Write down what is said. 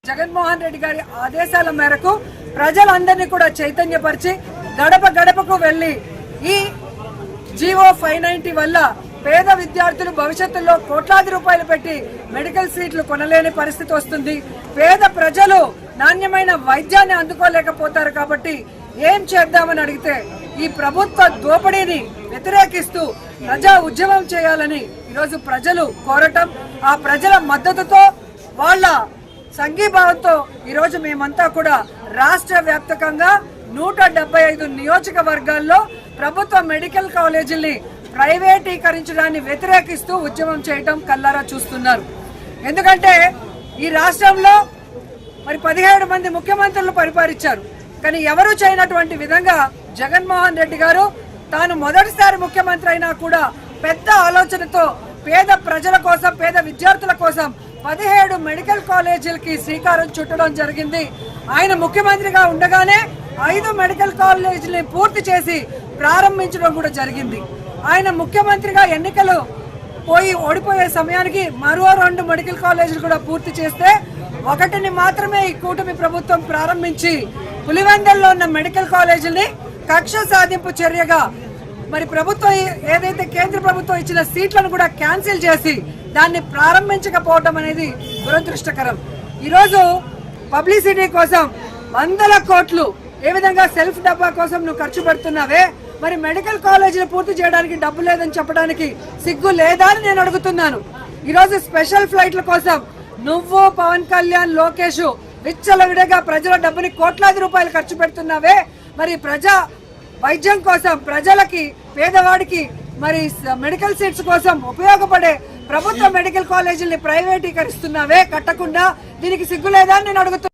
జగన్మోహన్ రెడ్డి గారి ఆదేశాల మేరకు ప్రజలందరినీ కూడా చైతన్యపరిచి గడప గడపకు వెళ్లి ఈ జీవో 590 వల్ల పేద విద్యార్థులు భవిష్యత్తులో కోట్లాది రూపాయలు పెట్టి మెడికల్ సీట్లు కొనలేని పరిస్థితి వస్తుంది. పేద ప్రజలు నాణ్యమైన వైద్యాన్ని అందుకోలేకపోతారు. కాబట్టి ఏం చేద్దామని అడిగితే ఈ ప్రభుత్వ దోపిడీని వ్యతిరేకిస్తూ ప్రజా ఉద్యమం చేయాలని ఈరోజు ప్రజలు కోరటం, ఆ ప్రజల మద్దతుతో వాళ్ళ సంఘీభావంతో ఈరోజు మేమంతా కూడా రాష్ట్ర వ్యాప్తంగా 175 నియోజకవర్గాల్లో ప్రభుత్వ మెడికల్ కాలేజీల్ని ప్రైవేటీకరించడాన్ని వ్యతిరేకిస్తూ ఉద్యమం చేయటం కల్లారా చూస్తున్నారు. ఎందుకంటే ఈ రాష్ట్రంలో మరి 17 మంది ముఖ్యమంత్రులు పరిపాలించారు. కానీ ఎవరూ చేయనటువంటి విధంగా జగన్మోహన్ రెడ్డి గారు తాను మొదటిసారి ముఖ్యమంత్రి అయినా కూడా పెద్ద ఆలోచనతో పేద ప్రజల కోసం, పేద విద్యార్థుల కోసం 17 మెడికల్ కాలేజీలకి శ్రీకారం చుట్టడం జరిగింది. ఆయన ముఖ్యమంత్రిగా ఉండగానే 5 మెడికల్ కాలేజీలని పూర్తి చేసి ప్రారంభించడం కూడా జరిగింది. ఆయన ముఖ్యమంత్రిగా ఎన్నికలు ఓడిపోయే సమయానికి మరో 2 మెడికల్ కాలేజీలు కూడా పూర్తి చేస్తే ఒకటిని మాత్రమే ఈ కూటమి ప్రభుత్వం ప్రారంభించి పులివెందుల్లో ఉన్న మెడికల్ కాలేజీని కక్ష సాధింపు చర్యగా మరి ప్రభుత్వం ఏదైతే కేంద్ర ప్రభుత్వం ఇచ్చిన సీట్లను కూడా క్యాన్సిల్ చేసి దాన్ని ప్రారంభించకపోవడం అనేది దురదృష్టకరం. ఈరోజు పబ్లిసిటీ కోసం 100 కోట్లు ఏ విధంగా సెల్ఫ్ డబ్బా కోసం నువ్వు ఖర్చు పెడుతున్నావే, మరి మెడికల్ కాలేజీలు పూర్తి చేయడానికి డబ్బు లేదని చెప్పడానికి సిగ్గు లేదా అని నేను అడుగుతున్నాను. ఈరోజు స్పెషల్ ఫ్లైట్ల కోసం నువ్వు, పవన్ కళ్యాణ్, లోకేష్ విచ్చలవిడిగా ప్రజల డబ్బుని కోట్లాది రూపాయలు ఖర్చు పెడుతున్నావే, మరి ప్రజా వైద్యం కోసం ప్రజలకి, పేదవాడికి మరి మెడికల్ సీట్స్ కోసం ఉపయోగపడే ప్రభుత్వ మెడికల్ కాలేజీల్ని ప్రైవేటీకరిస్తున్నావే కట్టకుండా, దీనికి సిగ్గు లేదా అని నేను అడుగుతున్నాను.